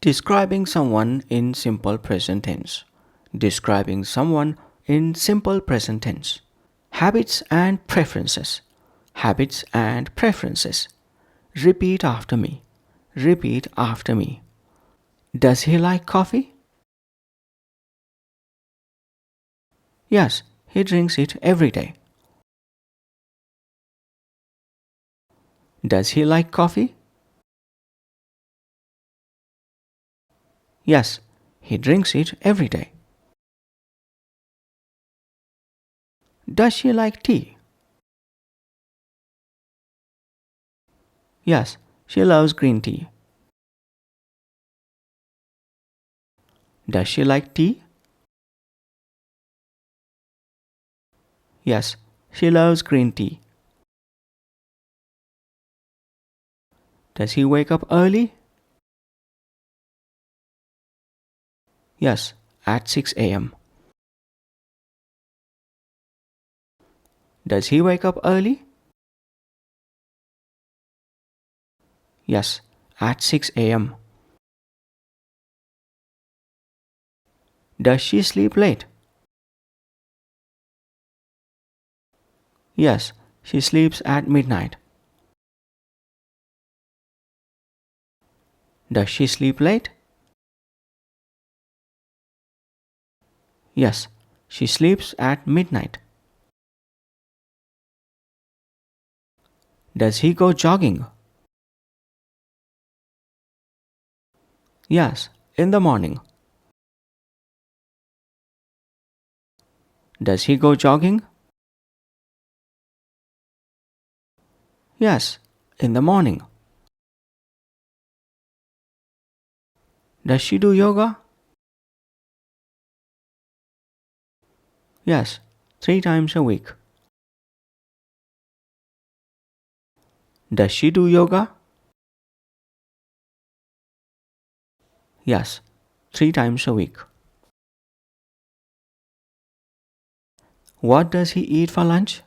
Describing someone in simple present tense. Describing someone in simple present tense. Habits and preferences. Habits and preferences. Repeat after me. Repeat after me. Does he like coffee? Yes, he drinks it every day. Does he like coffee? Yes, he drinks it every day. Does she like tea? Yes, she loves green tea. Does she like tea? Yes, she loves green tea. Does he wake up early? Yes, at 6 a.m. Does he wake up early? Yes, at 6 a.m. Does she sleep late? Yes, she sleeps at midnight. Does she sleep late? Yes, she sleeps at midnight. Does he go jogging? Yes, in the morning. Does he go jogging? Yes, in the morning. Does she do yoga? Yes, 3 times a week. Does she do yoga? Yes, 3 times a week. What does he eat for lunch?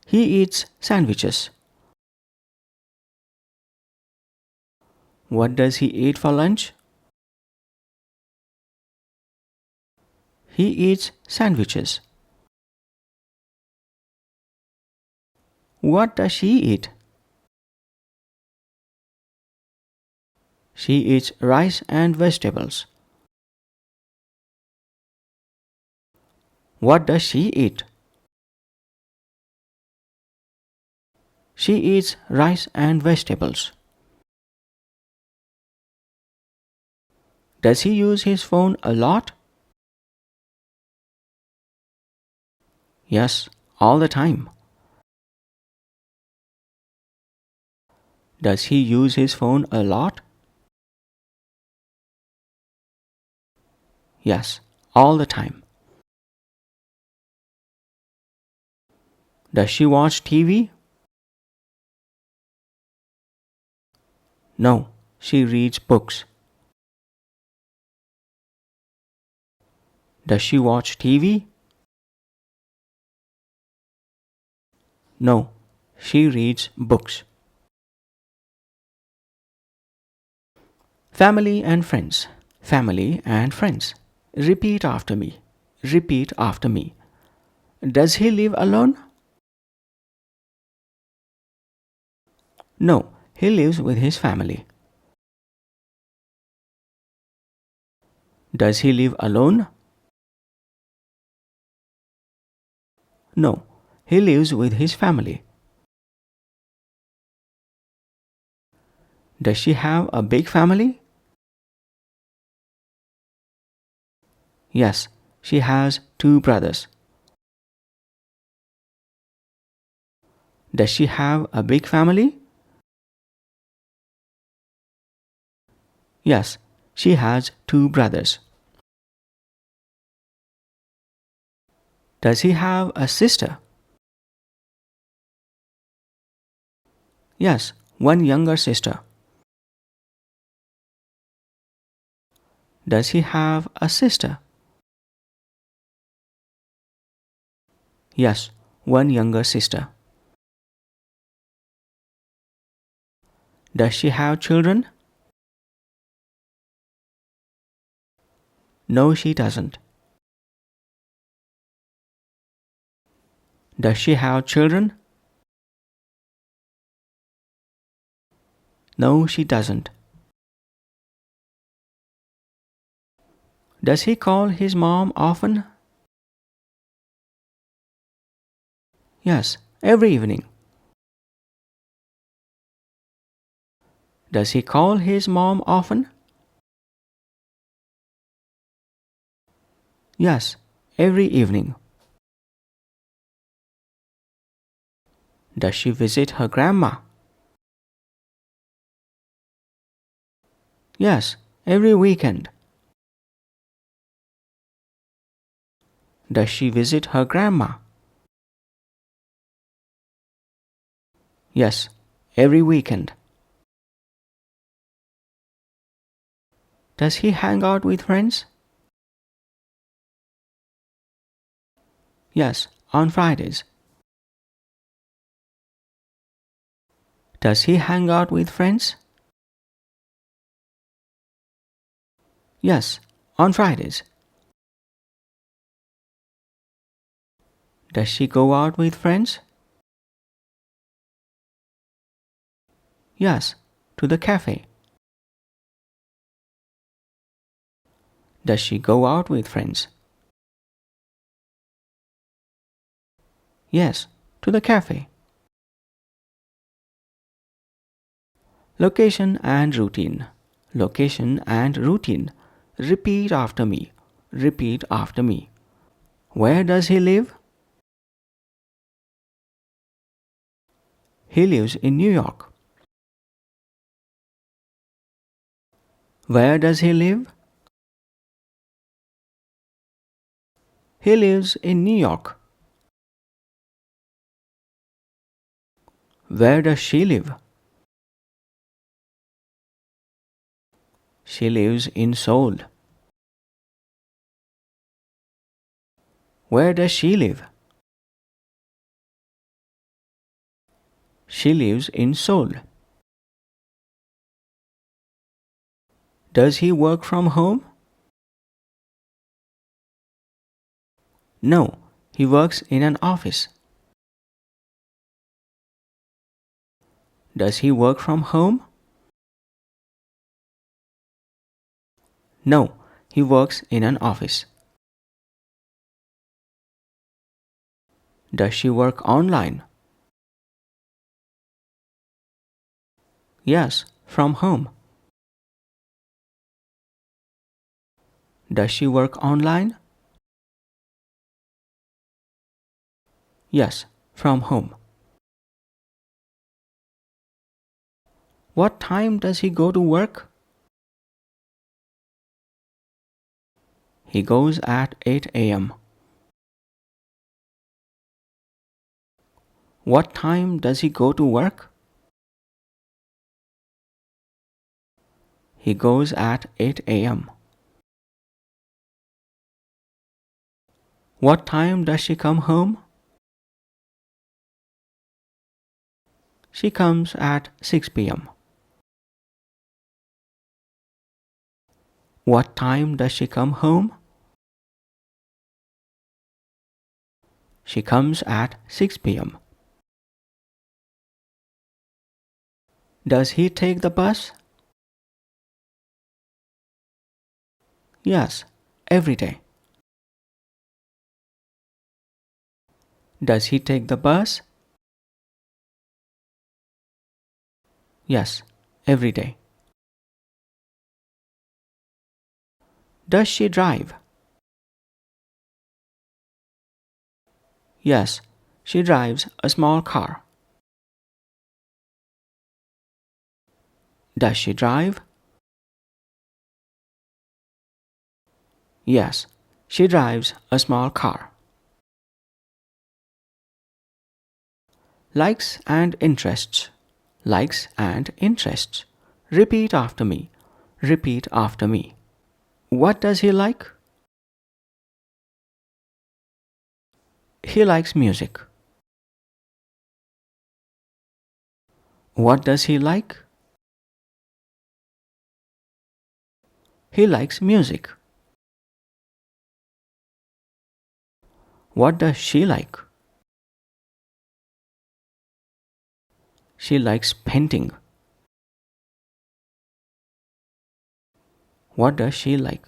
He eats sandwiches. What does he eat for lunch? He eats sandwiches. What does she eat? She eats rice and vegetables. What does she eat? She eats rice and vegetables. Does he use his phone a lot? Yes, all the time. Does he use his phone a lot? Yes, all the time. Does she watch TV? No, she reads books. Does she watch TV? No, she reads books. Family and friends. Family and friends. Repeat after me. Repeat after me. Does he live alone? No, he lives with his family. Does he live alone? No, he lives with his family. Does she have a big family? Yes, she has 2 brothers. Does she have a big family? Yes, she has 2 brothers. Does he have a sister? Yes, one younger sister. Does he have a sister? Yes, one younger sister. Does she have children? No, she doesn't. Does she have children? No, she doesn't. Does he call his mom often? Yes, every evening. Does he call his mom often? Yes, every evening. Does she visit her grandma? Yes, every weekend. Does she visit her grandma? Yes, every weekend. Does he hang out with friends? Yes, on Fridays. Does he hang out with friends? Yes, on Fridays. Does she go out with friends? Yes, to the cafe. Does she go out with friends? Yes, to the cafe. Location and routine. Location and routine. Repeat after me. Repeat after me. Where does he live? He lives in New York. Where does he live? He lives in New York. Where does she live? She lives in Seoul. Where does she live? She lives in Seoul. Does he work from home? No, he works in an office. Does he work from home? No, he works in an office. Does she work online? Yes, from home. Does she work online? Yes, from home. What time does he go to work? He goes at 8 a.m. What time does he go to work? He goes at 8 a.m. What time does she come home? She comes at 6 p.m. What time does she come home? She comes at 6 p.m. Does he take the bus? Yes, every day. Does he take the bus? Yes, every day. Does she drive? Yes, she drives a small car. Does she drive? Yes, she drives a small car. Likes and interests. Likes and interests. Repeat after me. Repeat after me. What does he like? He likes music. What does he like? He likes music. What does she like? She likes painting. What does she like?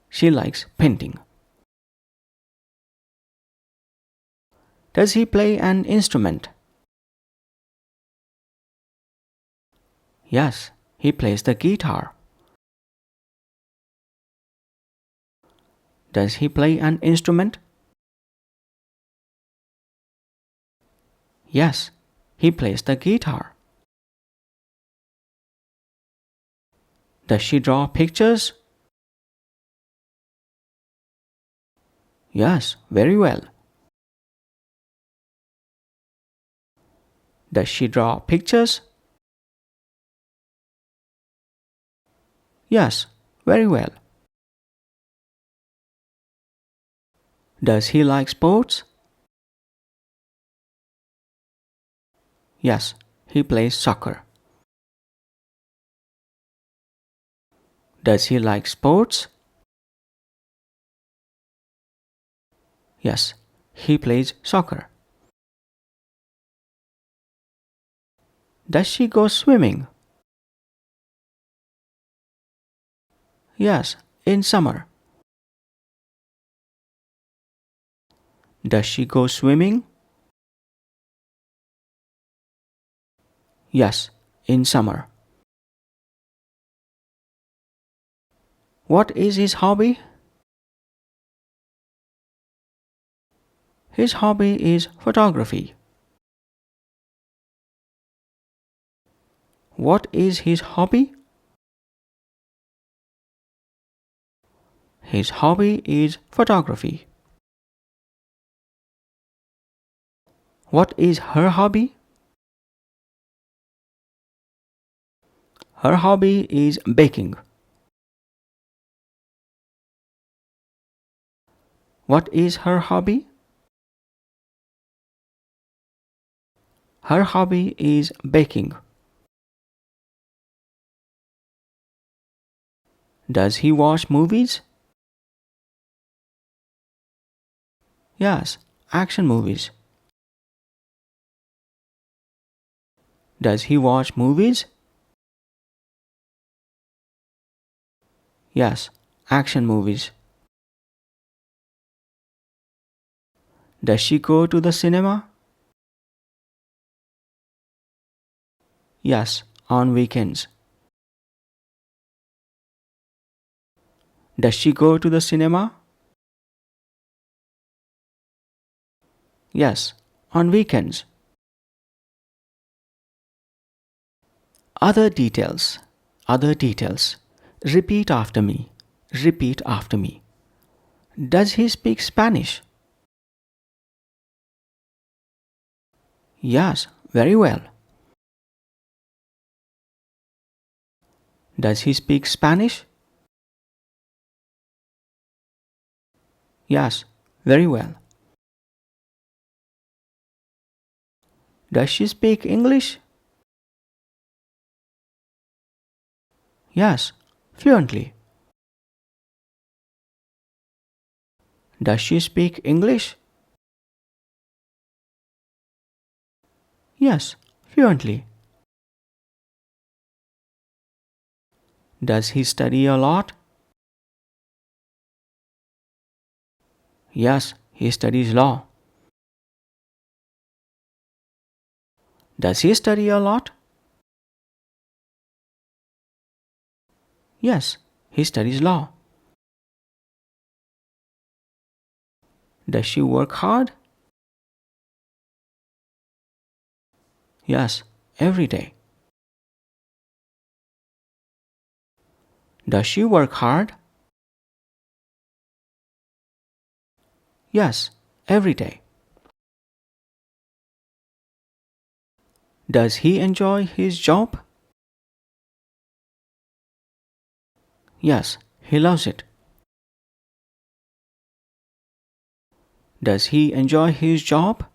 She likes painting. Does he play an instrument? Yes, he plays the guitar. Does he play an instrument? Yes, he plays the guitar. Does she draw pictures? Yes, very well. Does she draw pictures? Yes, very well. Does he like sports? Yes, he plays soccer. Does he like sports? Yes, he plays soccer. Does she go swimming? Yes, in summer. Does she go swimming? Yes, in summer. What is his hobby? His hobby is photography. What is his hobby? His hobby is photography. What is her hobby? Her hobby is baking. What is her hobby? Her hobby is baking. Does he watch movies? Yes, action movies. Does he watch movies? Yes, action movies. Does she go to the cinema? Yes, on weekends. Does she go to the cinema? Yes, on weekends. Other details. Other details. Repeat after me. Repeat after me. Does he speak Spanish? Yes, very well. Does he speak Spanish? Yes, very well. Does she speak English? Yes, fluently. Does she speak English? Yes, fluently. Does he study a lot? Yes, he studies law. Does he study a lot? Yes, he studies law. Does she work hard? Yes, every day. Does she work hard? Yes, every day. Does he enjoy his job? Yes, he loves it. Does he enjoy his job?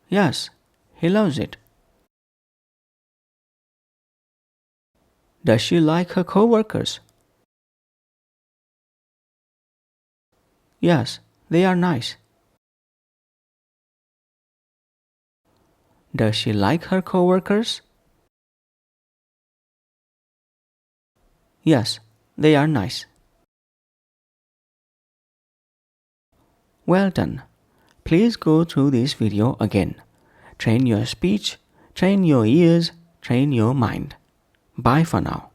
Yes, he loves it. Does she like her coworkers? Yes, they are nice. Does she like her coworkers? Yes, they are nice. Well done. Please go through this video again. Train your speech, train your ears, train your mind. Bye for now.